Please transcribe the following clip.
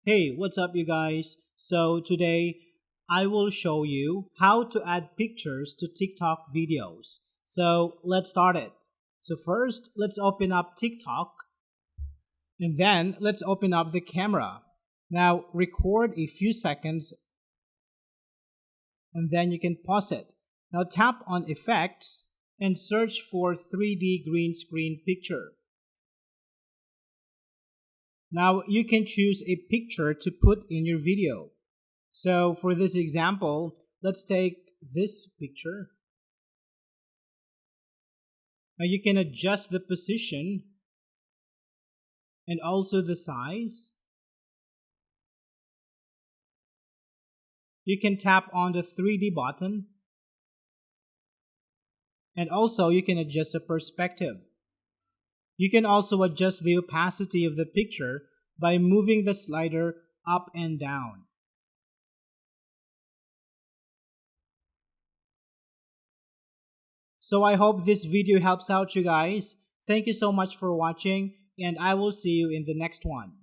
Hey, what's up, you guys? So, today I will show you how to add pictures to TikTok videos. So, let's start it. So, first, let's open up TikTok and then let's open up the camera. Now, record a few seconds and then you can pause it. Now, tap on Effects and search for 3D green screen picture. Now you can choose a picture to put in your video. So for this example, let's take this picture. Now you can adjust the position and also the size. You can tap on the 3D button and also you can adjust the perspective. You can also adjust the opacity of the picture by moving the slider up and down. So I hope this video helps out you guys. Thank you so much for watching and I will see you in the next one.